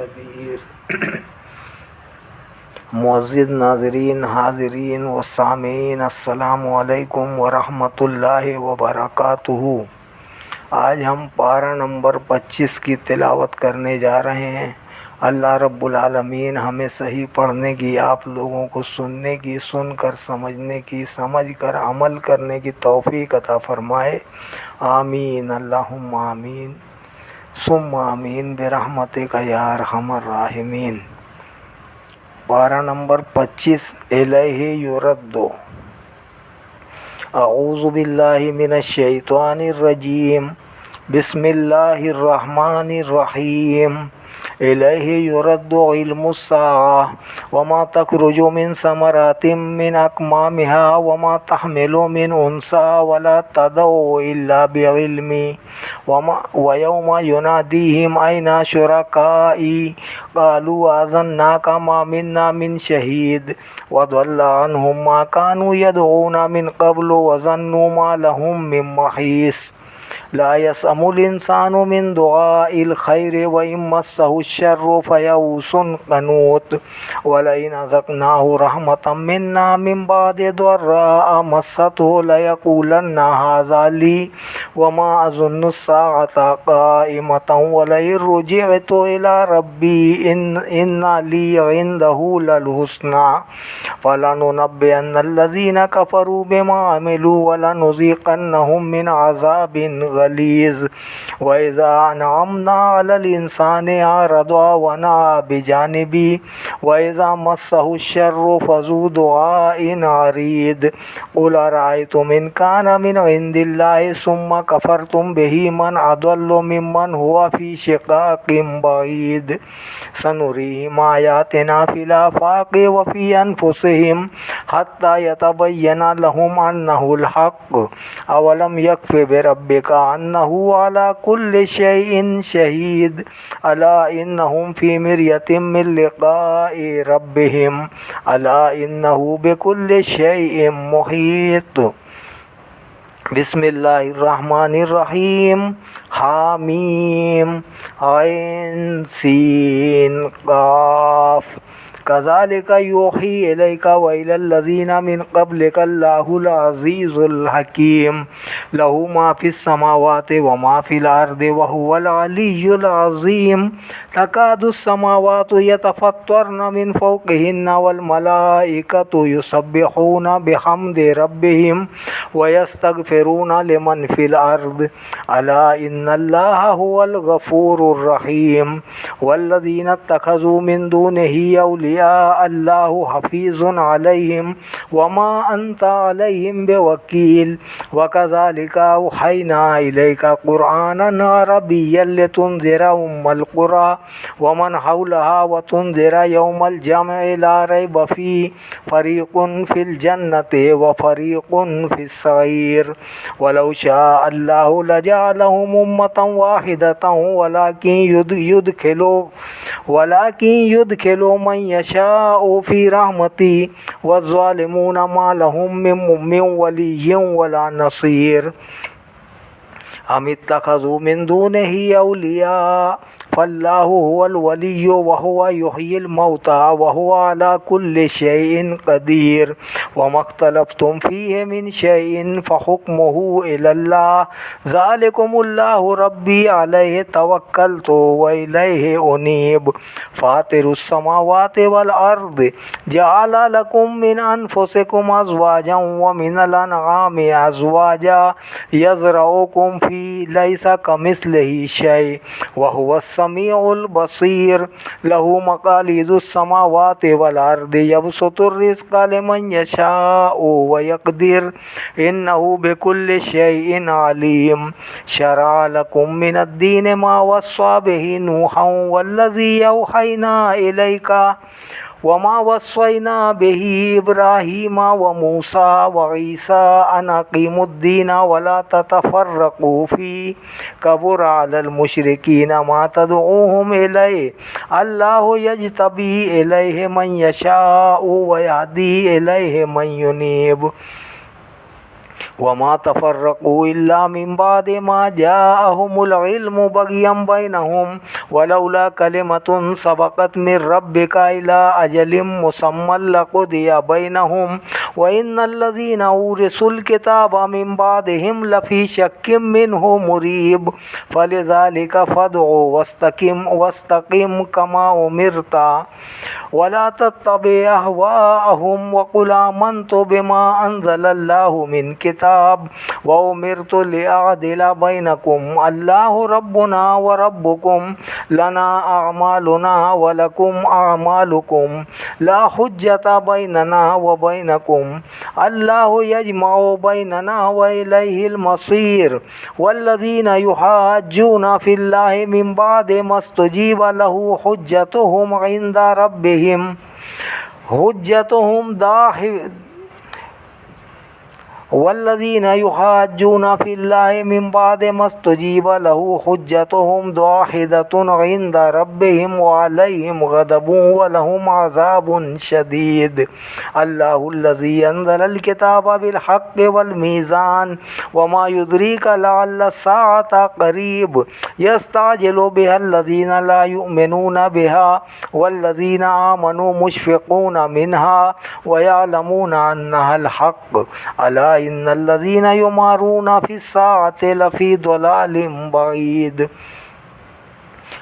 क़दीर। मुअज़्ज़िज़ नाज़रीन, हाज़रीन व सामीन, अस्सलामु अलैकुम व रहमतुल्लाहि व बरकातुहू। आज हम पारा नंबर 25 की तिलावत करने जा रहे हैं। अल्लाह रब्बुल आलमीन हमें सही पढ़ने की, आप लोगों को सुनने की, सुनकर समझने की, समझकर अमल करने की तौफ़ीक़ अता फ़रमाए। आमीन अल्लाहुम्मा आमीन सुम्मा आमीन बिरहमतिका या अरहमर राहिमीन। पारा नंबर 25 इलैहि युरद्दु। अऊज़ु बिल्लाहि मिनश शैतानिर रजीम। बिस्मिल्लाहिर रहमानिर रहीम। इलैहि युरद्दु इल्मुस्साअह वमा तख़रुजु मिन समरातिम मिन अकमामिहा वमा तहमिलु मिन उन्सा वला तदउ इल्ला बिइल्मी व यौमा युनादीहिम ऐना शुरकाई क़ालू आज़न्नाका मा मिन्ना मिन शहीद व ज़ल्ला अन्हुम मा कानू यदऊना मिन क़ब्लु व ज़न्नू मा लहुम मिन महीस। ला यसअमुल इंसानु मिन दुआइल खैरि व इन मस्सहु श्शर्रु फयऊसुन क़नूत व लइन अज़क़नाहु रहमतम मिन्ना मिन बादि दर्रा मस्सतहु लयक़ूलन्ना हाज़ा ली व मा अज़ुन्नु अस्साअता क़ाइमतन व लइन रुजिअतु इला रब्बी इन्ना ली इंदहु लल हुस्ना फलनुनब्बिअन्नल्लज़ीना कफ़रू बिमा अमिलू व लनुज़ीक़न्नहुम मिन अज़ाबिन गलीज़। व इज़ा अनअमना अलल इंसानि अरदा व नअ बिजानिबी व इज़ा मस्सहु श्शर्रु फ़ज़ू दुआइन अरीद। क़ुल अरअय्तुम इन कान मिन इंदिल्लाहि सुम्मा कफ़रतुम बिही मन अज़ल्लु मिम्मन हुवा फ़ी शिक़ाक़िन बईद। सनुरीहिम आयातिना फ़िल आफ़ाक़ि व फ़ी अनफ़ुसिहिम हत्ता यतबय्यना लहुम अन्नहुल हक़्क़। अवलम यकफ़ि बिरब्बिका अन्नहु अला कुल्लि शैइन शहीद। अला इन्नहुम फ़ी मिर्यतिम मिन लिक़ाइ रब्बिहिम अला इन्नहु बिकुल्लि शैइन मुहीत। बिस्मिल्लाहिर्रहमानिर्रहीम। हामीम ऐन सीन क़ाफ। कज़ालिका यूही इलैका व इलल्लज़ीना मिन क़ब्लिका अल्लाहुल अज़ीज़ुल हकीम। लहू मा फ़िस समावाति व मा फ़िल अर्दि व हुवल अलिय्युल अज़ीम। तकादुस समावातु यतफ़त्तरन मिन फ़ौक़िहिन्ना वल मलाइकतु युसब्बिहूना बिहम्दि रब्बिहिम व यस्तग़फ़िरूना लिमन फ़िल अर्द। अला इन्नल्लाहा हुवल गफ़ूरुर रहीम। वल्लज़ीना इत्तख़ज़ू मिन दूनिही औलिया अल्लाहु हफ़ीज़ुन अलैहिम व मा अंत अलैहिम बिवकील। व कज़ालिका औहयना इलैका क़ुरआनन अरबिय्यन लितुनज़िरा उम्मल क़ुरा व मन हौलहा व तुनज़िरा यौमल जमइ ला रैब फ़ीह फ़रीक़ुन फ़िल जन्नति व फ़रीक़ुन फ़िस सईर। वलौ शाअ अल्लाहु लजअलहुम उम्मतन वाहिदतन वलाकिन युदखिलु मन यशाअु फ़ी रहमतिही वज़्ज़ालिमून मा लहुम मिन वलिय्यिन वला नसीर। अम इत्तख़ज़ू मिन दूनिही औलिया फ़ल्लाहु हुवल वलिय्यु व हुवा युहयिल मौता व हुवा अला कुल्लि शैइन क़दीर। व मख्तलफ़्तुम फ़ीहि मिन शैइन फ़हुक्मुहु इलल्लाह ज़ालिकुमुल्लाहु रब्बी अलैहि तवक्कलतु व इलैहि उनीब। फ़ातिरुस समावाति वल अर्दि जअल लकुम मिन अनफुसिकुम अज़वाजन व मिनल अनआमि अज़वाजा यज़रउकुम फ़ीहि लैसा कमिस्लिही शै व हुवस समीउल बसीर। लहू मक़ालिदुस समावाति वल अर्दि यबसुतुर रिज़्क़ लिमन यशाअु व यक़दिर इन्नहु बिकुल्लि शैइन अलीम। शरअ लकुम मिनद्दीनि मा वस्सा बिही नूहन वल्लज़ी औहयना इलैका व मा वस्सैना बिही इब्राहीम व मूसा व ईसा अन अक़ीमुद्दीन व ला ततफ़र्रक़ू फ़ीह कबुर अलल मुशरिकीन मा तदऊहुम इलैहि अल्लाहु यज्तबी इलैहि मन यशाअु व यहदी इलैहि मन युनीब। वमा तफ़र्रक़ू इल्ला मिन बादि मा जाअहुमुल इल्मु बग़यन बैनहुम वलौला कलिमतुन सबक़त मिन रब्बिका इला अजलिम मुसम्मा लक़ुदिया बैनहुम व इन्नल्लज़ीना उरिसुल किताबा मिन बादिहिम लफ़ी शक्किम मिन्हु मुरीब फलिज़ालिका फ़दउ वस्तक़िम कमा उमिरता वला तत्तबि अहवाअहुम वक़ुल आमन्तु बिमा अंज़लल्लाहु मिन किताब व उमिरतु लिअअदिला बैनकुम अल्लाहु रब्बुना व रब्बुकुम लना अअमालुना व लकुम अअमालुकुम ला हुज्जता बैनना व बैनकुम अल्लाहु यजमउ बैनना व इलैहिल मसीर वल्लज़ीना युहाज्जूना फ़िल्लाहि मिन बादि मस्तुजीब लहु हुज्जतुहुम इंदा रब्बिहिम वल्लज़ीना युहाज्जूना फ़िल्लाहि मिन बादि मस्तुजीब लहु हुज्जतुहुम दाहिदतुन इंदा रब्बिहिम व अलैहिम गज़बुन व लहुम अज़ाबुन शदीद अल्लाहुल्लज़ी अंज़लल किताब बिल हक़्क़ि वल मीज़ान व मा युद्रीका लअल्ल अस्साअता क़रीब यस्तअजिलु बिहल्लज़ीना ला युमिनूना बिहा वल्लज़ीना आमनू मुशफ़िक़ूना मिन्हा व यअलमूना अन्नहल हक़्क़ अला इन्नल्लज़ीना युमारूना फ़िस्साअति लफ़ी ज़लालिम बईद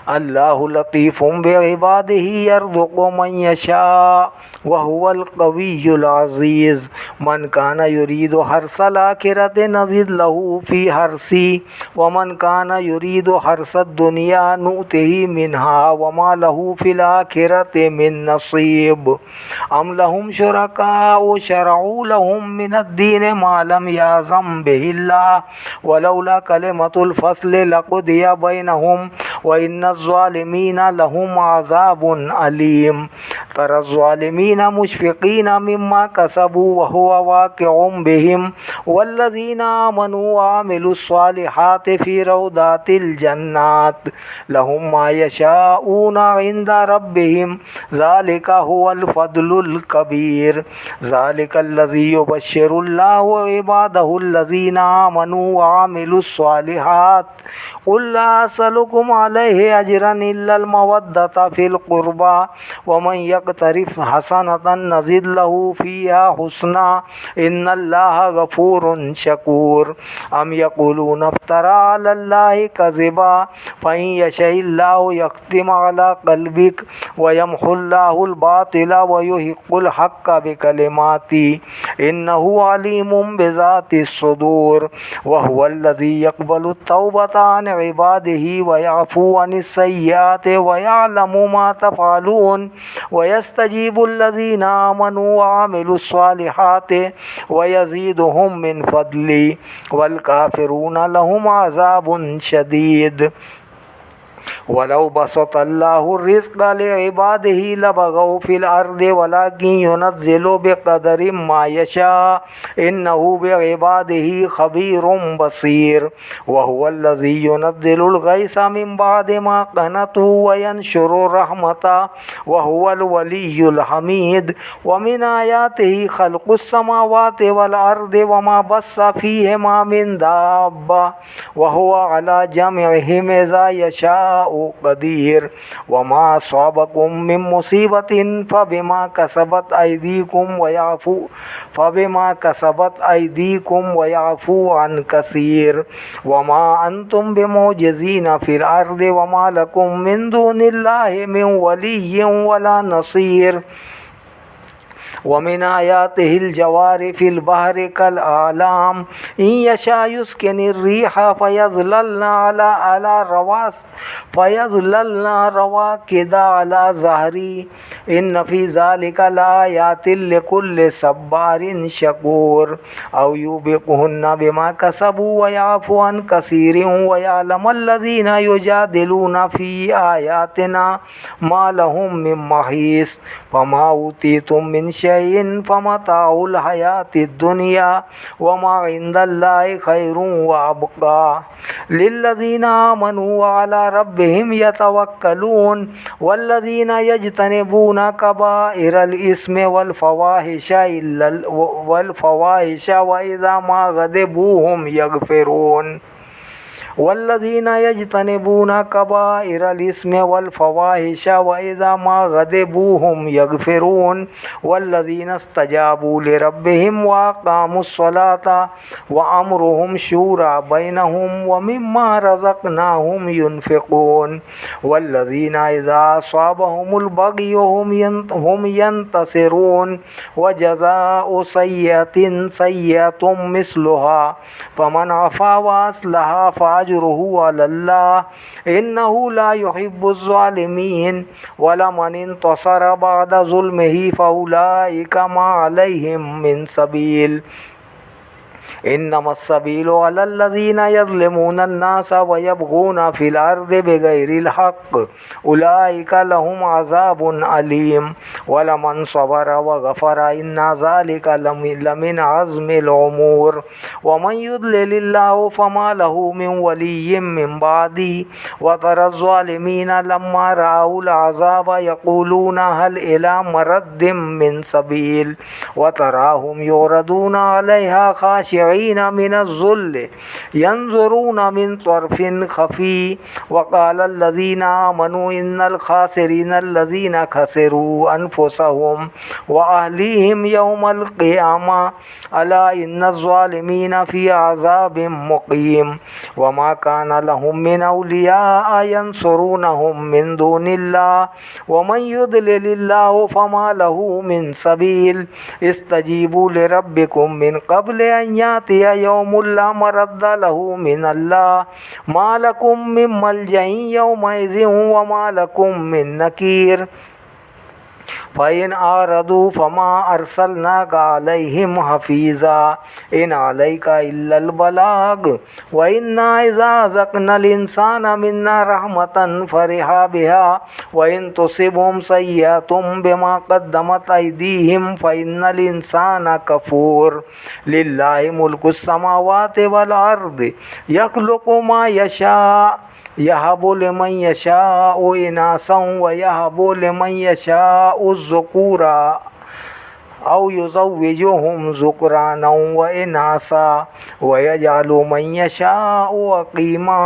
अल्लाहु लतीफ़ुम बिइबादिही यर्ज़ुक़ु मन यशाअ व हुवल क़विय्युल अज़ीज़ मन काना युरीदु हर्सल आखिरति नज़िद लहू फ़ी हर्सी व मन काना युरीदु हर्सद दुनिया नुअतिही मिन्हा व मा लहू फ़िल आखिरति मिन नसीब अम लहुम शुरकाउ शरऊ लहुम मिनद्दीन मा लम यअज़म बिहिल्लाह वलौला कलिमतुल फ़स्लि लक़ुदिया बैनहुम व इन्नज़्ज़ालिमीना लहुम अज़ाबुन अलीम तरज़्ज़ालिमीना मुशफ़िक़ीना मिम्मा कसबू व हुवा वाक़िउम बिहिम वल्लज़ीना आमनू व अमिलुस्सालिहाति फ़ी रौदातिल जन्नात लहुम मा यशाऊना इंदा रब्बिहिम ज़ालिका हुवल फ़द्लुल कबीर ज़ालिकल्लज़ी युबश्शिरुल्लाहु इबादहुल्लज़ीना आमनू व अमिलुस्सालिहात क़ुल ला असअलुकुम अलैहि अजरन इल्लल मवद्दता फ़िल क़ुरबा व मन यक़्तरिफ़ हसनतन नज़िद लहू फ़ीहा हुस्ना इन्नल्लाहा गफ़ूरुन शकूर अम यक़ूलूना इफ़्तरा अलल्लाहि कज़िबा फ़इन यशइल्लाहु यख़्तिम अला क़ल्बिक व यमहुल्लाहुल बातिला व युहिक़्क़ुल हक़्क़ बिकलिमाति इन्नहु अलीमुम बिज़ातिस सुदूर व हुवल्लज़ी यक़्बलुत तौबता अन इबादिही व यअफ़ू अनिस सय्यिआति व यअलमु मा तफ़अलून व यस्तजीबुल्लज़ीना आमनू व अमिलुस्सालिहाति व यज़ीदुहुम मिन फ़द्लिही वल काफ़िरूना लहुम अज़ाबुन शदीद वलौ बसतल्लाहु रिज़्क़ लिइबादिही लबगौ फ़िल अर्दि वलाकिन युनज़्ज़िलु बिक़दरिम मा यशा इन्नहु बिइबादिही ख़बीरुम बसीर व हुवल्लज़ी युनज़्ज़िलुल ग़ैसा मिन बादि मा क़नतू व यंशुरु रहमता व हुवल वलिय्युल हमीद व मिन आयातिही ख़ल्क़ुस समावाति वल अर्दि व मा बस्सा फ़ीहिमा मिन दाब्बा व हुवा अला जमइहिम इज़ा यशा क़दीर वमा असाबकुम मिन मुसीबतिन फबिमा कसबत अयदीकुम व याफ़ू अन कसीर वमा अंतुम बिमुअजिज़ीना फ़िल अर्दि वमा लकुम मिन दूनिल्लाहि मिन वलिय्यिन वला नसीर वमिन आयातिहिल जवारि फ़िल बहरि कल आलाम इन यशा युस्किनिर रिहा फयज़लल्ना रवाकिदा अला ज़हरी इन्न फ़ी ज़ालिका लआयातिल लिकुल्लि सब्बारिन शकूर औ युबिकुहुन्ना बिमा कसबू व याफ़ू अन कसीरिन व यअलमल्लज़ीना युजादिलूना फ़ी आयातिना मा लहुम मिन महीस फमा ऊतीतुम मिन शैइन फमताउल हयातिद दुनिया व मा इंदल्लाहि खैरुन व अबका लिल्लज़ीना आमनू व अला रब्बिहिम यतवक्कलून वल्लज़ीना यज्तनिबूना कबाइरल इस्मि वल फ़वाहिश व इज़ा मा ग़ज़िबू हुम यग़फ़िरून वल्लज़ीना यज्तनिबूना कबाइरल इस्मि वल फ़वाहिश व इज़ा मा ग़ज़िबू हुम यग़फ़िरून वल्लज़ीना इस्तजाबू लिरब्बिहिम व अक़ामुस्सलाता व अम्रुहुम शूरा बैनहुम व मिम्मा रज़क़नाहुम युनफ़िक़ून वल्लज़ीना इज़ा असाबहुमुल बग़यु हुम यंतसिरून व जज़ाउ सय्यतिन सय्यतुम मिस्लुहा फमन अफ़ा व अस्लहा फ़अज्रुहु अलल्लाह इन्नहु ला युहिब्बुज़ ज़ालिमीन वलमन इंतसरा बअद ज़ुल्मिही फ़उलाइका मा अलैहिम मिन सबील इन्नमस्सबीलु अलल्लज़ीना यज़्लिमूना अन्नासा व यबग़ूना फ़िल अर्ज़ि बिग़ैरिल हक़्क़ उलाइका लहुम अज़ाबुन अलीम वलमन सबरा व गफ़रा इन्ना ज़ालिका लमिन अज़्मिल उमूर वमन युद्लिलिल्लाहु फ़मा लहु मिन वलिय्यिन मिन बादी व तरज़ ज़ालिमीना लम्मा रअउल अज़ाब यक़ूलूना हल इला मरद्दिम मिन सबील व तराहुम युरदूना अलैहा ख़ाशिईन मिनज़्ज़ुल्ल यंज़ुरूना मिन तर्फ़िन ख़फ़ी वक़ालल्लज़ीना आमनू इन्नल ख़ासिरीना अल्लज़ीना ख़सिरू अनफ़ुसहुम व अहलीहिम यौमल क़ियामा अला इन्नज़्ज़ालिमीना फ़ी अज़ाबिम मुक़ीम वमा काना लहुम मिन औलिया यंसुरूनहुम मिन दूनिल्लाह वमन युद्लिलिल्लाहु फ़मा लहु मिन सबील इस्तजीबू लिरब्बिकुम मिन क़ब्ल अन यातिया यौमुन ला मरद्दा लहु मिनल्लाह मा लकुम मिन मल्जइन यौमइज़िन व मा लकुम मिन नकीर फ़इन आरदू फ़मा अरसलनाका अलैहिम हफ़ीज़ा इन अलैका इल्लल बलाग व इन्ना इज़ा अज़क़नल इंसाना मिन्ना रहमतन फ़रिहा बिहा व इन तुसिबहुम सय्यअतुम बिमा क़द्दमत अयदीहिम फ़इन्नल इंसाना कफ़ूर लिल्लाहि मुल्कुस समावाति वल अर्द यख़्लुक़ु मा यशा यहबु लिमन यशाउ इनासन व यहबु लिमन यशाउ ज़ुकूरा औ युज़व्विजुहुम ज़ुकरानन व इनासा व यजअलु मन यशाउ अक़ीमा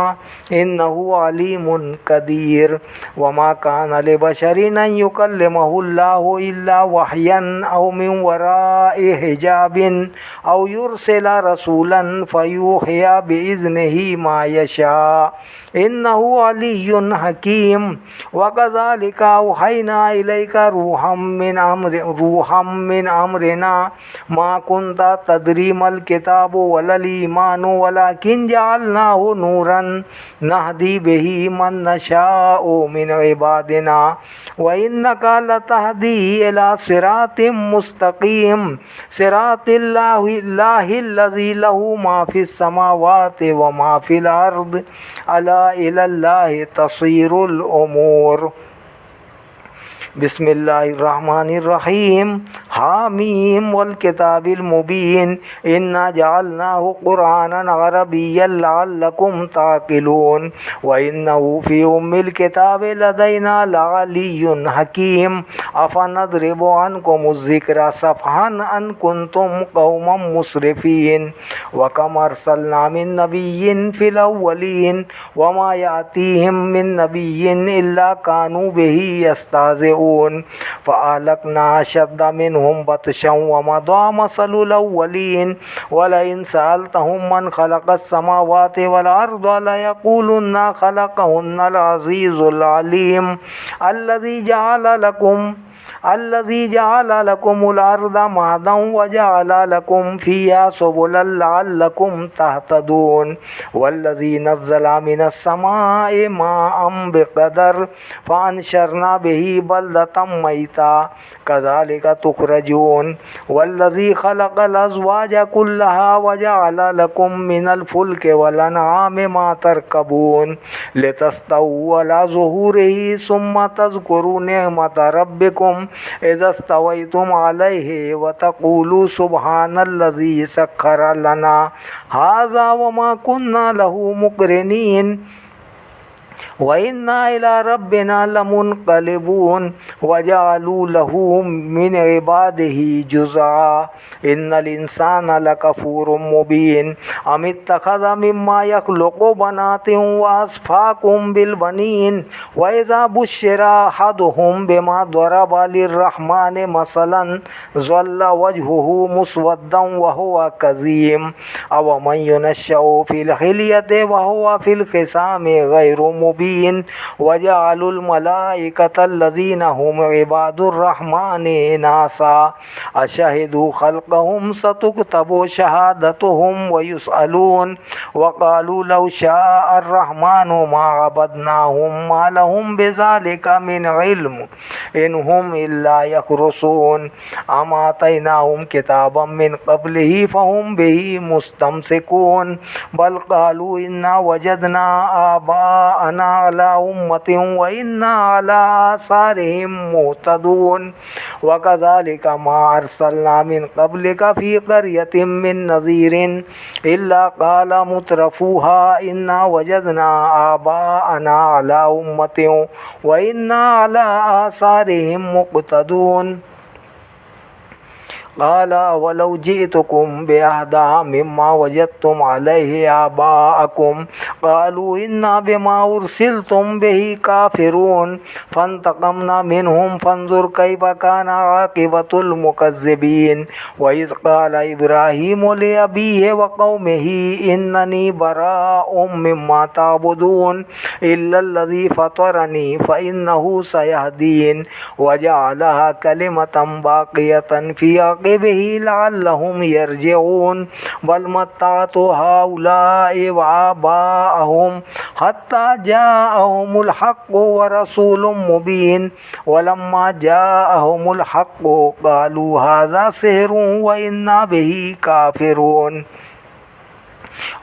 इन्नहु अलीमुन क़दीर वमा काना लिबशरिन अन युकल्लिमहुल्लाहु इल्ला वहयन औ मिन वराइ हिजाबिन औ युरसिला रसूलन फ़यूहिया बिइज़्निही मा यशा इन्नहु अलियुन हकीम व कज़ालिका औहयना इलैका रूहम मिन अमरिना मा कुन्ता तदरी मल किताबु वलल ईमानु वलाकिन जअलनाहु नूरन नहदी बिही मन नशाउ मिन इबादिना व इन्नका लतहदी इला सिरातिम मुस्तक़ीम सिरातिल्लाहिल्लज़ी लहु मा फिस समावाति व मा फिल अर्द अला इलल्लाहि तसीरुल उमूर बिस्मिल्लाहिर्रहमानिर्रहीम हामीम वल किताबिल मुबीन इन्ना जअलनाहु क़ुरआनन अरबिय्यन लअल्लकुम ताक़िलून व इन्नहु फ़ी उम्मिल किताबि लदैना लअलियुन हकीम अफ़नद्रिबु अन्कुमुज़्ज़िक्रा सफ़हन अन कुन्तुम क़ौमम मुस्रिफ़ीन व कम अर्सलना मिन नबिय्यिन फ़िल अव्वलीन व मा यातीहिम मिन नबिय्यिन इल्ला कानू बिही यस्तहज़िऊन फ़अहलकना अशद्द मिनहुम बतशन व मदा मसलुल अव्वलीन वलइन सअल्तहुम मन खलक़स समावाति वल अर्द लयक़ूलुन्ना खलक़हुन्नल अज़ीज़ुल अलीम अल्लज़ी जअल लकुमुल अर्द महदन व जअल लकुम फ़ीहा सुबुलन लअल्लकुम तहतदून वल्लज़ी नज़्ज़ल मिनस समाइ माअन बिक़दर फ़अनशरना बिही बलदतम मैता कज़ालिका तुख़रजून वल्लज़ी खलक़ल अज़वाज कुल्लहा व जअल लकुम मिनल फ़ुल्कि वल अनआमि मा तर्कबून लितस्तवू अला ज़ुहूरिही सुम्मा तज़्कुरू निअमत रब्बिकुम इज़स्तवैतुम अलैहि व तक़ूलू सुब्हानल्लज़ी सख्खर लना हाज़ा व मा कुन्ना लहू मुक़रिनीन व इन्ना इला रब्बिना लमुनक़लिबून वजअलू लहू मिन इबादिही जुज़आ इन्नल इंसाना लकफ़ूरुम मुबीन अमित्तख़ज़ मिम्मा यख़्लुक़ु बनातिन व अस्फ़ाकुम बिल बनीन व इज़ा बुश्शिरा अहदुहुम बिमा ज़रबा लिर्रहमानि मसलन ज़ल्ला वजहुहु मुस्वद्दन व हुवा कज़ीम अवमन युनश्शअु फ़िल हिल्यति व हुवा फ़िल ख़िसामि ग़ैरु मुबीन वजअलुल मलाइकतल्लज़ीना हुम इबादुर रहमानि इनासा अशहिदू ख़ल्क़हुम सतुक्तबु शहादतुहुम व युसअलून वक़ालू लौ शाअ अर्रहमानु मा अबदनाहुम मा लहुम बिज़ालिका मिन इल्म इनहुम इल्ला यख़रुसून अम आतैनाहुम किताबम मिन क़ब्लिही फ़हुम बिही मुस्तमसिकून बल क़ालू इन्ना वजदना आबाअना अला उम्मतिन व इन्ना अला आसारिहिम मुहतदून वकज़ालिका मा अर्सलना मिन क़ब्लिका फ़ी क़र्यतिन मिन नज़ीरिन इल्ला क़ाला मुत्रफ़ूहा इन्ना वजदना आबाअना अला उम्मतिन व इन्ना अला आसारिहिम मुक़तदून क़ाला वलौ जिअतुकुम बिअहदा मिम्मा वजदतुम अलैहि आबाअकुम क़ालू इन्ना बिमा उरसिलतुम बिही काफ़िरून फ़ंतक़मना मिनहुम फ़ंज़ुर कैफ़ कान आक़िबतुल मुकज़्ज़िबीन व इज़ क़ाला इब्राहीमु लिअबीहि व क़ौमिही इन्ननी बराअउम मिम्मा तअबुदून इल्लल्लज़ी फ़तरनी फ़इन्नहु सयहदीन व जअलहा कलिमतन बाक़ियतन फ़ी अक़िबिही लअल्लहुम यरजिऊन बल मत्तअतु हाउलाइ व आबाअहुम हत्ता जाअहुमुल हक़्क़ु व रसूलुम मुबीन वलम्मा जाअहुमुल हक़्क़ु क़ालू हाज़ा सिह्रुन व इन्ना बिही काफ़िरून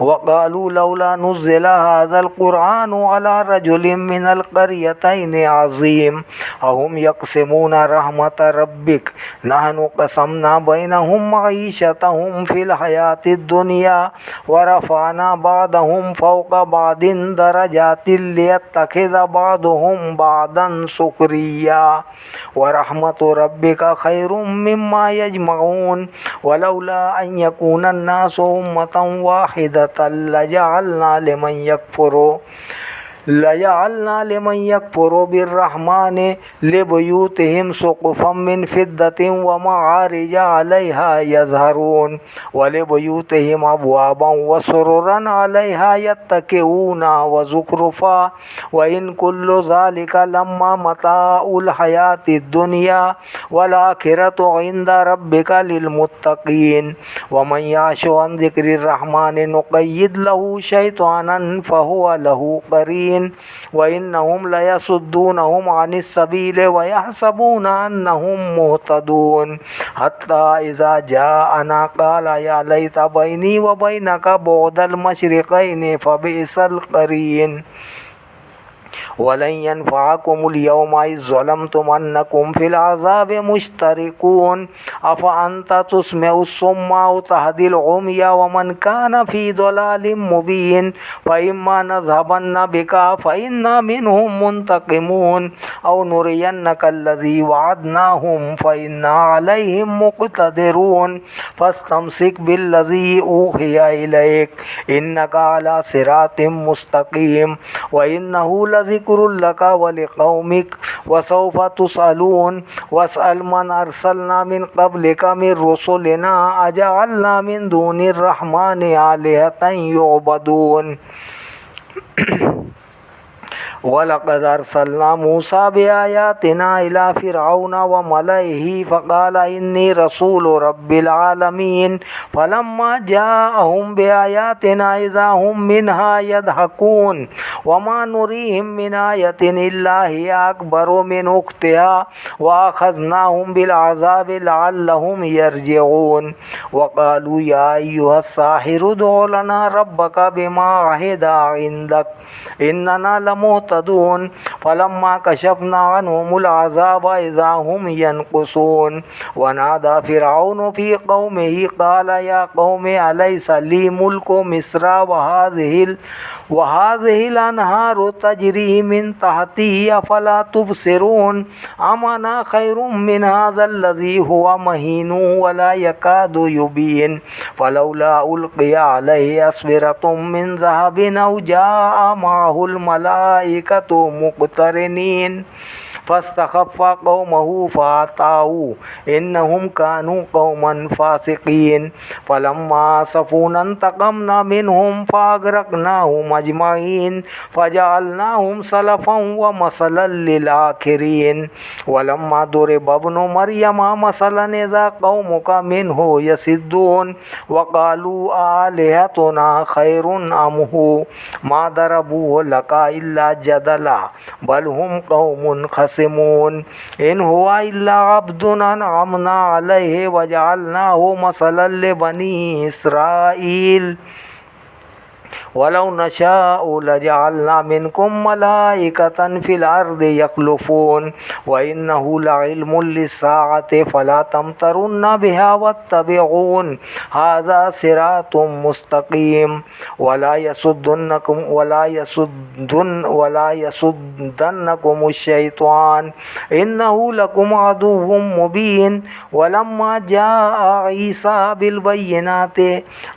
वक़ालू लौला नुज़्ज़िला हाज़ल क़ुरआनु अला रजुलिन मिनल क़र्यतैनि अज़ीम अहुम यक़सिमूना रहमत रब्बिक नहनु क़समना बैनहुम मईशतहुम फ़िल हयातिद दुनिया व रफ़अना बादहुम फ़ौक़ बादिन दरजातिन लियत्तख़िज़ बादुहुम बादन सुख़रिय्या व रहमतु रब्बिका ख़ैरुम मिम्मा यजमऊन वलौला अन यकूना अन्नासु उम्मतन वाहिदतन लजअलना लिमन यकफ़ुरु बिर्रहमानि लिबुयूतिहिम सुक़ुफ़म मिन फ़िद्दतिन व मआरिज अलैहा यज़हरून व लिबुयूतिहिम अबवाबन व सुरुरन अलैहा यत्तकिऊन व ज़ुख़रुफ़ा व इन कुल्लु ज़ालिका लम्मा मताउल हयातिद दुनिया वल आखिरतु इंदा रब्बिका लिलमुत्तक़ीन व मन याशु अन ज़िक्रिर्रहमानि नुक़य्यिद लहू शैतानन फ़हुव लहू क़रीन व इन्नहुम लयसुद्दूनहुम अनिस सबील व यहसबूना अन्नहुम मुहतदून हत्ता इज़ा जाअना क़ाला या लैता बैनी व बैनका बुअदल मशरिक़ैनि फ़बिअसल क़रीन वलन यनफ़अकुमुल यौमा इज़ ज़लमतुम अन्नकुम फ़िल अज़ाबि मुश्तरिकून अफ़अन्ता तुस्मिउस सुम्मा व तहदिल उम्या व मन कान फ़ी ज़लालिम मुबीन फ़इम्मा नज़हबन्न बिका फ़इन्ना मिनहुम मुंतक़िमून औ नुरियन्नका अल्लज़ी वअदनाहुम फ़इन्ना अलैहिम मुक़तदिरून फ़स्तमसिक बिल्लज़ी ऊहिया इलैक इन्नका अला सिरातिम मुस्तक़ीम व इन्नहु लज़िक्रुन लका व लिक़ौमिक व सौफ़ तुसअलून वस्अल मन अरसलना मिन क़ब्लिका मिन रुसुलिना अजअलना मिन दूनिर रहमानि आलिहतन युअबदून वलक़द अर्सलना मूसा बिआयातिना इला फ़िरऔन व मलइही फ़क़ाल इन्नी रसूलु रब्बिल आलमीन फ़लम्मा जाअहुम बिआयातिना इज़ा हुम मिन्हा यदहकून वमा नुरीहिम मिन आयतिन इल्ला हिया अकबरु मिन उख़्तिहा व अख़ज़नाहुम बिलअज़ाबि लअल्लहुम यरजिऊन वक़ालू या अय्युहस्साहिरु उद्उ लना रब्बका बिमा अहिद इंदक इन्नना लमुहतदून मुहतदून फलम्मा कशफना अन्हुमुल अज़ाब इज़ा हुम यनकुसून वनादा फ़िरऔन फ़ी क़ौमिही क़ाल या क़ौमि अलैसा ली मुल्कु मिस्र वहाज़िहिल अनहारु तजरी मिन तहती अफ़ला तुबसिरून अम अना खैरुम मिन हाज़ल्लज़ी हुवा महीनु वला यकादु युबीन फलौला उल्क़िया अलैहि अस्विरतुम मिन ज़हबिन औ जाअ मअहुल मलाइकतु मुक़तरिनीन फस्तख़फ़्फ़ क़ौमहु फ़अतऊ इन्नहुम कानू क़ौमन फ़ासिक़ीन फलम्मा आसफ़ूना इंतक़मना मिनहुम फ़अग़रक़नाहुम अजमईन फ़जअलनाहुम सलफ़न व मसलन लिल आख़िरीन वलम्मा दुरिबा इब्नु मरियम मसलन इज़ा क़ौमुका मिन्हु यसिद्दून वक़ालू आलिहतुना खैरुन अम हु मा दरबूहु लका इल्ला जदला बल हुम क़ौमुन खसिमून इन हुवा इल्ला अब्दुन अनअमना अलैहि वजअलनाहु मसलन लिबनी इसराईल वलौ नशाउ लजअलना मिनकुम मलाइकतन फिल अर्दि यख़्लुफ़ून व इन्नहु लइल्मुन लिस्साअति फला तमतरुन्न बिहा वत्तबिऊन हाज़ा सिरातुम मुस्तक़ीम वला यसुद्दन्नकुमुश शैतान इन्नहु लकुम अदुव्वुम मुबीन वलम्मा जाअ ईसा बिल बय्यिनाति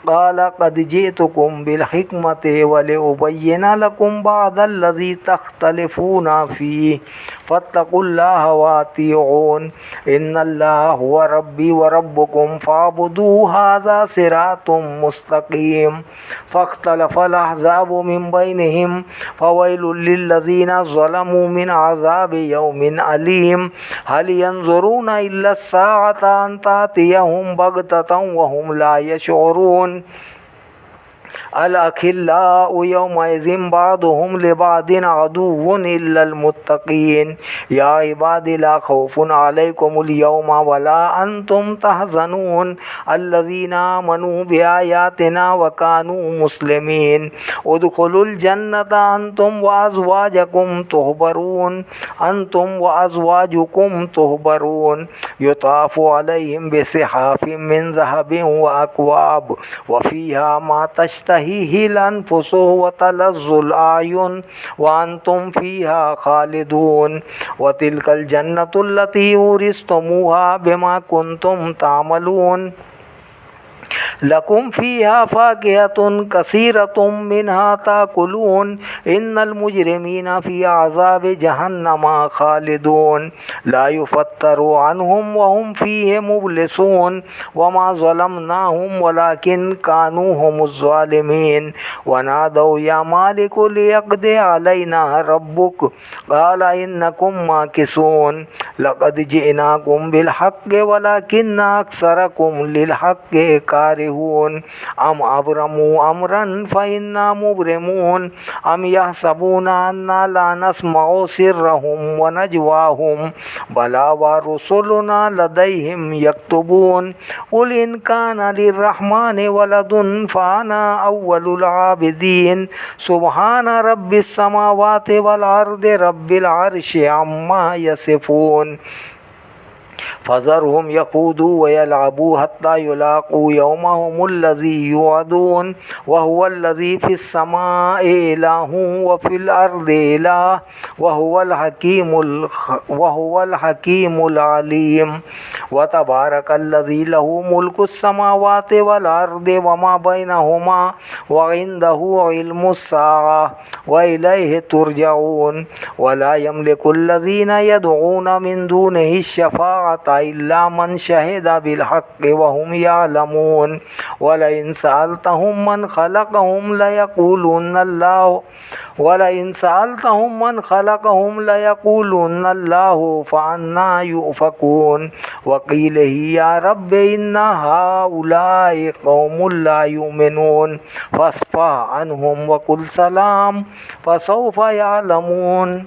क़ाल क़द जिअतुकुम बिल हिक्मति वलिउबय्यिन लकुम बअदल्लज़ी तख़्तलिफ़ून फ़ीहि फ़त्तक़ुल्लाह वअतीऊन इन्नल्लाह हुवा रब्बी व रब्बुकुम फ़अब्दूहु हाज़ा सिरातुम मुस्तक़ीम फ़ख्तलफ़ल अहज़ाबु मिन बैनिहिम फ़वैलुल लिल्लज़ीना ज़लमू मिन अज़ाबि यौमिन अलीम हल यंज़ुरूना इल्ला अस्साअता अन तातियहुम बग़ततन व हुम ला यशऊरून अल अखिल्लाउ यौमइज़िन बअदुहुम लिबअदिन अदुव्वुन इल्लल मुत्तक़ीन या इबादी ला खौफ़ुन अलैकुमुल यौमा वला अंतुम तहज़नून अल्लज़ीना आमनू बिआयातिना व कानू मुस्लिमीन उदख़ुलुल जन्नता अंतुम व अज़वाजुकुम तुहबरून युताफ़ु अलैहिम बिसिहाफ़िम मिन ज़हबिन व अक्वाब व फ़ीहा मा तश्तहीहिल अनफुसु व तलज़्ज़ुल आयुन व अंतुम फ़ीहा खालिदून व तिलकल जन्नतुल्लती उरिस्तमुहा बिमा कुंतुम तामलून लकुम फ़ीहा फ़ाकिहतुन कसीरतुम मिन्हा ताकुलून इन्नल मुजरिमीना फ़ी अज़ाबि जहन्नम खालिदून ला युफ़त्तरु अन्हुम व हुम फ़ीहि मुब्लिसून व मा ज़लमनाहुम वलाकिन कानू हुमुज़ ज़ालिमीन व नादौ या मालिकु लियक़्दि अलैना रब्बुक क़ाल इन्नकुम माकिसून लक़द जिअनाकुम बिल हक़्क़ि वलाकिन्न अक्सरकुम लिल हक़्क़ि कारिहून अम अबरमू अमरन फ़इन्ना मुबरिमून अम यहसबूना अन्ना ला नस्मउ सिर्रहुम व नजवाहुम बला व रुसुलुना लदैहिम यक्तुबून क़ुल इन कान लिर्रहमानि वलदुन फ़अना अव्वलुल आबिदीन सुब्हान रब्बिस समावाति वल अर्दि रब्बिल अर्शि अम्मा यसिफ़ून फ़ज़रहुम यख़ूदू व यलअबू हत्ता युलाक़ू यौमहुमुल्लज़ी युअदून व हुवल्लज़ी फ़िस्समाइ इलाहुं व फ़िल अर्दि इलाह व हुवल हकीमुल अलीम व तबारकल्लज़ी लहू मुल्कुस्समावाति वल अर्दि व मा बैनहुमा व इंदहु इल्मुस्साअ व इलैहि तुरजऊन व ला यमलिकुल्लज़ीना यदऊना मिन दूनिहि शफ़ाअत इल्ला मन शहिद बिल हक़्क़ि व हुम यअलमून व लइन सअल्तहुम मन ख़लक़हुम लयक़ूलुन्नल्लाहु फ़अन्ना युफ़कून व क़ील या रब्बि इन्ना हाउलाइ क़ौमुन ला युमिनून फ़स्फ़ह अन्हुम व क़ुल सलाम फ़सौफ़ यअलमून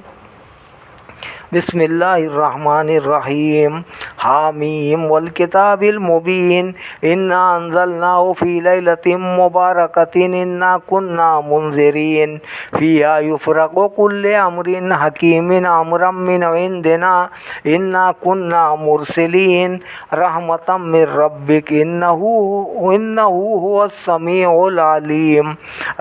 बिस्मिल्लाहिर्रहमानिर्रहीम। हामीम वल किताबिल मुबीन इन्ना अंज़लनाहु फी लैलतिन मुबारकतिन इन्ना कुन्ना मुनज़िरीन फ़ीहा युफ़रक़ु कुल्लु अमरिन हकीमिन अमरम मिन इंदिना इन्ना कुन्ना मुरसिलीन रहमतम मिर रब्बिक इन्नहु हुवस समीउल अलीम।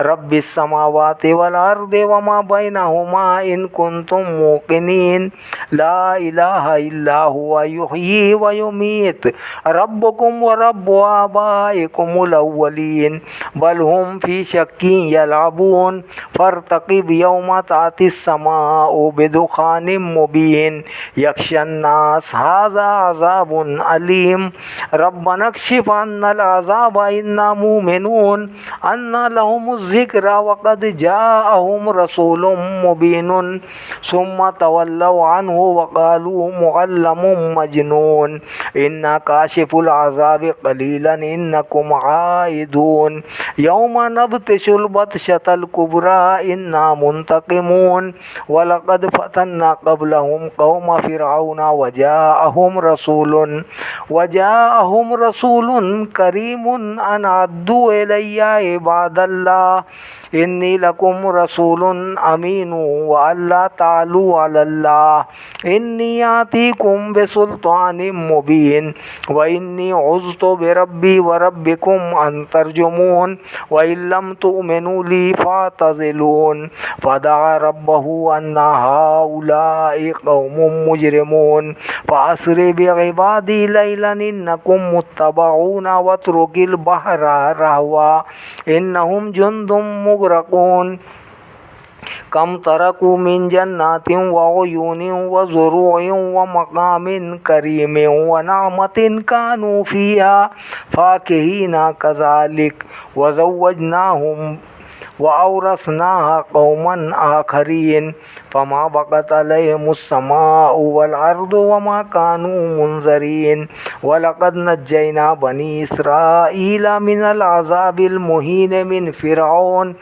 रब्बिस समावाति वल अर्दि वमा बैनहुमा इन कुंतुम मूक़िनीन ला इलाहा इल्ला हुवा युहयी व युमीत रब्बुकुम व रब्बु आबाइकुमुल अव्वलीन बल हुम फी शक्किन यलअबून फर्तक़िब यौमा तातिस समाउ बिदुखानिम मुबीन यख्शन नास हाज़ा अज़ाबुन अलीम रब्बना कशिफ़ अन्नल अज़ाब इन्ना मुमिनून अन्ना लहुमुज़ ज़िक्रा व क़द जाअहुम रसूलुम मुबीनुन सुम्मा तवल्लव अन्हु व क़ालू मुअल्लमुम मजनून इन्ना काशिफ़ुल अज़ाबि क़लीलन इन्नकुम आइदून यौमा नब्तिशुल बत्शतल कुब्रा इन्ना मुंतक़िमून व लक़द फ़तन्ना क़ब्लहुम क़ौम फ़िरऔन वजाअहुम रसूलुन करीमुन अन अद्दू इलैया इबादल्लाह इन्नी लकुम रसूलुन अमीनुन व अल्ला तालू अलल्लाह इन्नी आतीकुम बिसुल्तानिम मुबीन व इन्नी उज़्तु बिरब्बी व रब्बिकुम अन तर्जुमून व इल्लम तु'मिनू ली फ़अतज़िलून फ़दअ रब्बहू अन्ना हाउलाइ क़ौमुम मुजरिमून फ़अस्रि बिइबादी लैलन इन्नकुम मुत्तबऊन वत्रुकिल बहरा रहवा इन्नहुम जुंदुम मुग़रक़ून कम तरकू मिन जन्नातिन व उयूनिन व ज़ुरूइन व मक़ामिन करीमिन व नअमतिन कानू फ़ीहा फ़ाकिहीन कज़ालिक व ज़व्वजनाहुम व औरसनाहा कौमन आखरीन फ़मा बक़त अलैहिमुस समाउ वल अर्दु वमा कानू मुनज़रीन व लक़द नज्जयना बनी इसराईल मिनल अज़ाबिल मुहीन मिन फ़िरऔन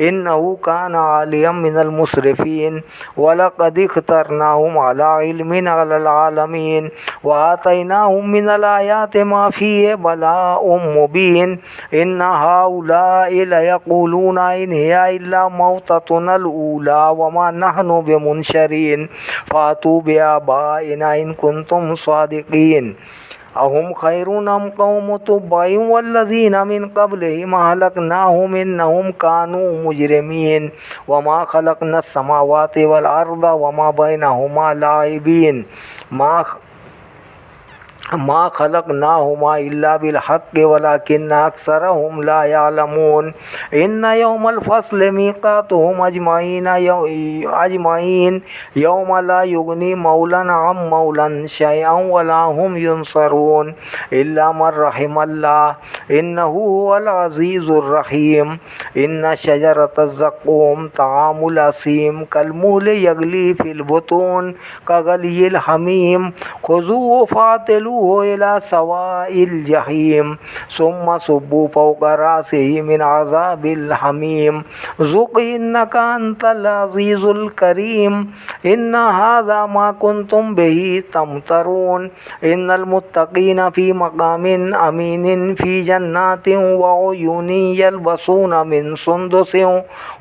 इन्नहु कान आलियम मिनल मुस्रिफ़ीन व लक़द इख्तरनाहुम अला इल्मिन अलल आलमीन व आतैनाहुम मिनल आयाति मा फ़ीहि बलाउम मुबीन इन्ना हाउलाइ लयक़ूलूना इन हिया इल्ला मौततुनल ऊला वमा नहनु बिमुनशरीन फ़ातू बिआबाइना इन कुंतुम स्वादिक़ीन अहुम खैरुन अम क़ौमु तुब्बइन वल्लज़ीना मिन क़ब्लिहिम अहलकनाहुम इन्नहुम कानू मुजरिमीन वमा खलक़नस समावाति वल अर्द वमा बैनहुमा लाइबीन मा खलक़नाहुमा इल्ला बिल हक़्क़ि वलाकिन्ना अक्सरहुम ला यअलमून इन्ना यौमल फ़स्लि मीक़ातुहुम अजमईन यौम ला युग़नी मौलन अन मौलन शैअन वला हुम युनसरून इल्ला मन रहिमल्लाह इन्नहु हुवल अज़ीज़ुर रहीम इन्ना शजरतज़ ज़क़ूम तआमुल असीम कलमुहलि यग़ली फ़िल बुतून कग़लियिल हमीम ख़ुज़ूहु फ़ातिलूहु इला सवाइल जहीम सुम्मा सुब्बू फ़ौक़ रासिही मिन अज़ाबिल हमीम ज़ुक़ इन्नका अंतल अज़ीज़ुल करीम इन्ना हाज़ा मा कुंतुम बिही तमतरून इन्नल मुत्तक़ीना फ़ी मक़ामिन अमीनिन फ़ी जन्नातिन व उयूनिन यल्बसूना मिन सुंदुसिन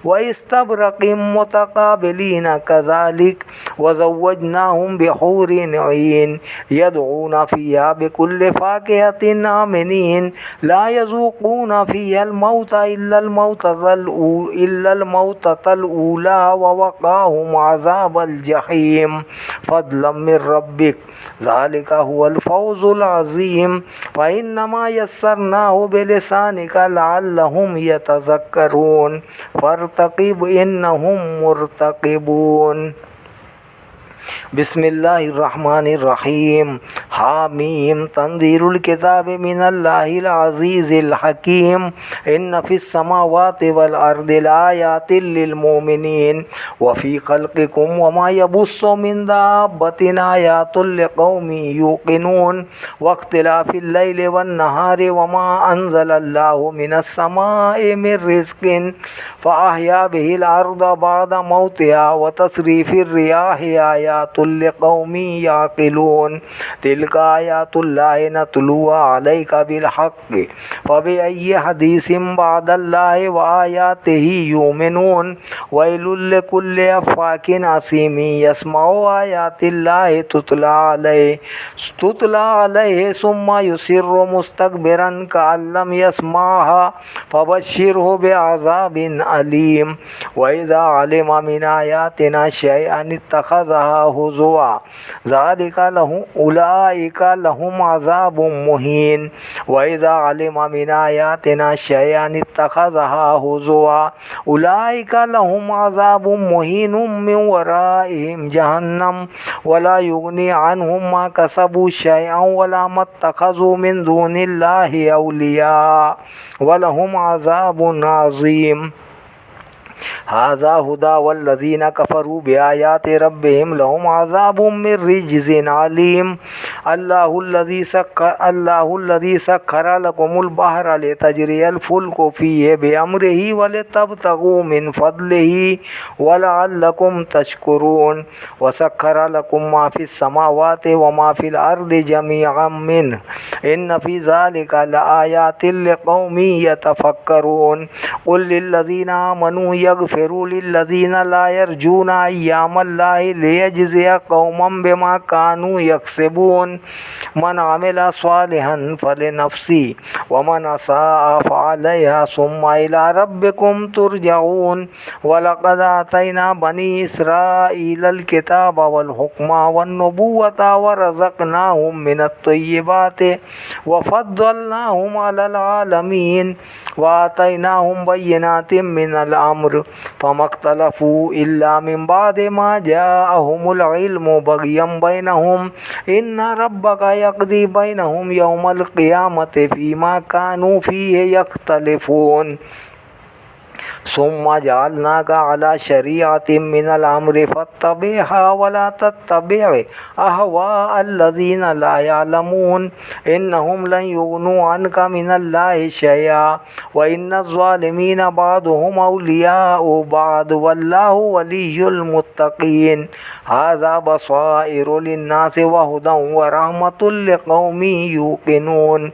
व इस्तबरक़िन मुतक़ाबिलीन कज़ालिक व ज़व्वजनाहुम बिहूरिन ईन यदऊना फ़ीहा बिकुल्लि फ़ाकिहतिन आमिनीन ला यज़ूक़ूना फ़ीहल मौता इल्लल मौततल ऊला व वक़ाहुम अज़ाबल जहीम फ़ज़लन मिर रब्बिक ज़ालिका हुवल फ़ौज़ुल अज़ीम व इन्नमा यस्सरनाहु बिलिसानिका लअल्लहुम यतज़क्करून फ़र्तक़िब इन्नहुम मुर्तक़िबून। बिस्मिल्लाहिर्रहमानिर्रहीम। हामीम तंजीलुल किताब मिनल्लाहिल अज़ीज़िल हकीम इन्न फ़िस समावाति वल अर्दि लायातिल लिल मोमिनीन व फ़ी ख़ल्क़िकुम व मा यबुस्सु मिन दाब्बतिन आयातुल लिक़ौमि युक़िनून वख्तिलाफ़िल लैलि वन नहारि व मा अंज़लल्लाहु मिनस समाइ मिर रिज़्क़िन फ़अहया बिहिल अर्द बअद मौतिहा व तस्रीफ़िर रियाहि आयातुल लिक़ौमि याक़िलून तिल्का आयातुल्लाहि नतलुहा अलैका बिल हक़्क़ि फ़बिअय्यि हदीसिम बअदल्लाहि व आयातिहि युमिनून वैलुल लिकुल्लि अफ़्फ़ाकिन असीम यस्मअु आयातिल्लाहि तुतला अलैहि सुम्मा युसिर्रु मुस्तकबिरन कअल्लम यस्मअहा फ़बश्शिरहु बिअज़ाबिन अलीम व इज़ा अलिम मिन आयातिना शयअन इत्तख़ज़हा हुज़ुवा उलाइका लहुम अज़ाबुम मुहीन व इज़ा अलिम मिन आयातिना शयअन इत्तख़ज़हा हुज़ुवा उलाइका लहुम अज़ाबुम मुहीनुम मिन वराइहिम जहन्नम वला युगनी अन्हुम मा कसबू शयअन वला मत्तख़ज़ू मिन दूनिल्लाहि औलिया व लहुम अज़ाबुन अज़ीम हाज़ा हुदा वल्लज़ीना कफ़रू बिआयाति रब्बिहिम लहुम अज़ाबुम मिर रिज्ज़िन अलीम अल्लाहुल्लज़ी सख्खरा लकुमुल बहरा लितजरियल फुल्कु फ़ीहि बिअम्रिही वलितब्तगू मिन फ़द्लिही वलअल्लकुम तशकुरून वसख्खरा लकुम मा फ़िस समावाति व मा फ़िल अर्दि जमीअम मिन्हु इन्न फ़ी ज़ालिका लआयातिन लिक़ौमिन यतफ़क्करून क़ुल लिल्लज़ीना आमनू यग़फ़िरू लिल्लज़ीना ला यरजूना अय्यामल्लाहि लियजज़िय क़ौमन बिमा कानू यक्सिबून मन अमिला स्वालिहन फ़लिनफ़्सिही व मन असाअ फ़अलैहा सुम्मा इला रब्बिकुम तुरजऊन वलक़द आतैना बनी इसराईलल किताब वल हुक्मा वन नबुव्वता व रज़क़नाहुम मिनत तय्यिबाति व फ़द्दलनाहुम अलल आलमीन व आतैनाहुम बय्यिनातिम मिनल अम्र फ़मख्तलफ़ू इल्ला मिन बादि मा जाअहुमुल इल्मु बग़यन बैनहुम इन्ना रब्बका यक़दी बैनहुम यौमल क़ियामति फ़ीमा कानू फ़ीहि यख्तलिफ़ून सुम्मा जअलनाका अला शरीअतिन मिनल अम्रि फ़त्तबिअहा वला तत्तबि अहवाअल्लज़ीना ला यअलमून इन्नहुम लन युग़्नू अन्का मिनल्लाहि शयअ व इन्नज़्ज़ालिमीना बअदुहुम औलियाउ बअद वल्लाहु वलियुल मुत्तक़ीन हाज़ा बसाइरु लिन्नासि व हुदन व रहमतुल लिक़ौमिन युक़िनून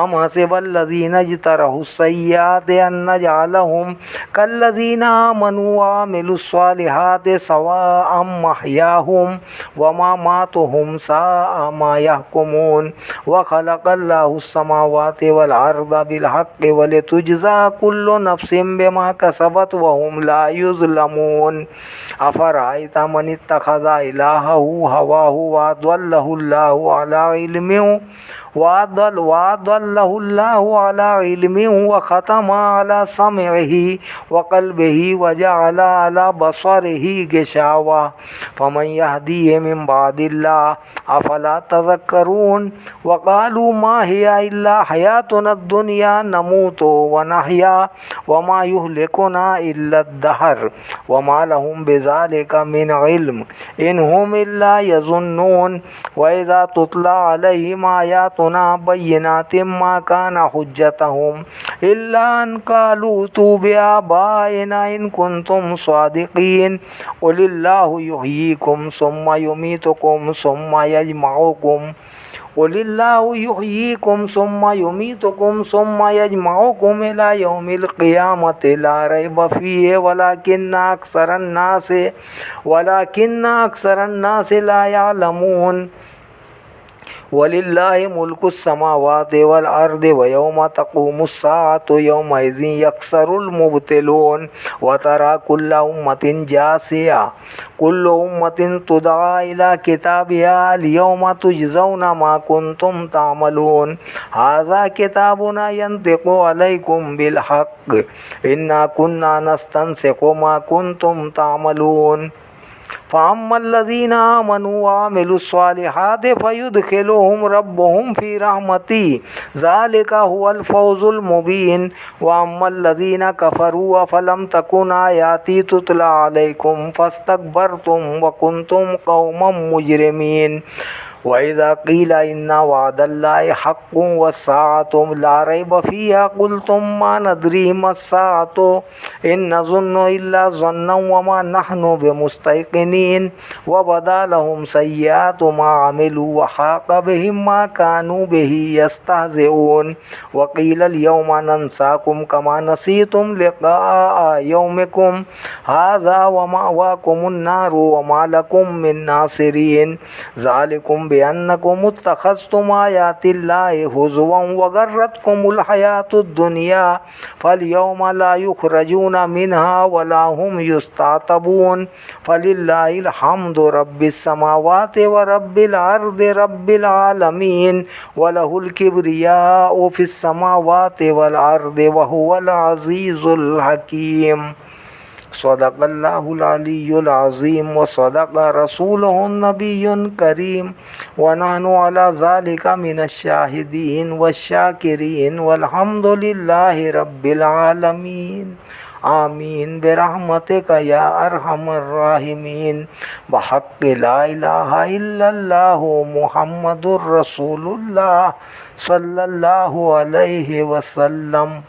अम हसिबल्लज़ीना इज्तरहुस सय्यिआति अन नजअलहुम कल्लज़ीना आमनू व अमिलुस्सालिहाति सवाअम महयाहुम व ममातुहुम साअ मा यहकुमून व खलक़ल्लाहुस समावाति वल अर्ज़ बिल हक़्क़ि व लितुजज़ा कुल्लु नफ़्सिन बिमा कसबत व हुम ला युज़लमून अफ़रअयत मन इत्तख़ज़ इलाहहु हवाहु व अज़ल्लहुल्लाहु अला इल्मिन व ख़तम अला समइही व क़ल्बिही व जअल अला बसरिही गिशावा फ़मन यहदीहि मिन बअदिल्लाह अफ़ला तज़क्करून व क़ालू मा हिया इल्ला हयातुनद दुनिया नमूतु व नहया व मा युहलिकुना इल्ला अद-दहर व मा लहुम बिज़ालिका मिन इल्म इन हुम इल्ला यज़ुन्नून व इज़ा तुतला अलैहिम आयातुना बय्यिनातिन मा काना हुज्जतहुम इल्ला अन क़ालू तू बिआबाइना इन कुन्तुम स्वादिक़ीन क़ुलिल्लाहु युहयीकुम सुम्मा युमीतुकुम सुम्मा यजमउकुम क़ुलिल्लाहु युहयीकुम सुम्मा युमीतुकुम सुम्मा यजमउकुम इला यौमिल क़ियामति ला रैब फ़ीहि वलाकिन्न अक्सरन नासि ला यअलमून वलिल्लाहि मुल्कुस समावाति वल अर्दि व यौम तक़ूमुस्साअतु यौमइज़िन यख्सरुल मुब्तिलून व तरा कुल्ला उम्मतिन जासिया कुल्लु उम्मतिन तुदआ इला किताबिहा अल यौम तुजज़ौना मा कुंतुम तामलून हाज़ा किताबुना यंतिक़ु अलैकुम बिल हक़्क़ इन्ना कुन्ना नस्तंसिख़ु मा कुंतुम तामलून फ़अम्मल्लज़ीना आमनू व अमिलुस्सालिहाति फ़युदखिलुहुम रब्बुहुम फ़ी रहमती ज़ालिका हुवल फ़ौज़ुल मुबीन व अम्मल्लज़ीना कफ़रू अफ़लम तकुन आयाती तुतला अलैकुम फ़स्तकबरतुम व कुंतुम क़ौमम मुजरिमीन व इज़ा क़ीला इन्ना वअदल्लाहि हक़्क़ुन वस्साअतु ला रैब फ़ीहा क़ुल्तुम मा नदरी मस्साअतु इन नज़ुन्नु इल्ला ज़न्नन व मा नहनु बिमुस्तयक़िनीन व बदा लहुम सय्यातु मा अमिलू व हाक़ बिहिम मा कानू बिही यस्तहज़िऊन व क़ीलल यौमा नंसाकुम कमा नसीतुम लिक़ाअ यौमिकुम हाज़ा व मअवाकुमुन नारु व मा लकुम मिन नासिरीन ज़ालिकुम बिअन्नकुम इत्तख़ज़्तुम आयातिल्लाहि हुज़ुवन व गर्रतकुमुल हयातुद दुनिया फ़लयौमा ला युख़रजूना मिनहा व ला हुम युस्तातबून फ़लिल्लाहिल हम्दु रब्बिस समावाति व रब्बिल अर्दि रब्बिल आलमीन व लहुल किब्रियाउ फ़िस समावाति वल अर्दि व हुवल अज़ीज़ुल हकीम। सदक़ल्लाहुल अलियुल अज़ीम व सदक़ रसूलुहुन नबियुल करीम व नहनु अला ज़ालिका मिनश शाहिदीन वश्शाकिरीन वल्हम्दुलिल्लाहि रब्बिल आलमीन। आमीन बिरहमतिका या अरहमर राहिमीन बहक़्क़ि ला इलाहा इल्लल्लाहु मुहम्मदुर रसूलुल्लाह सल्लल्लाहु अलैहि वसल्लम।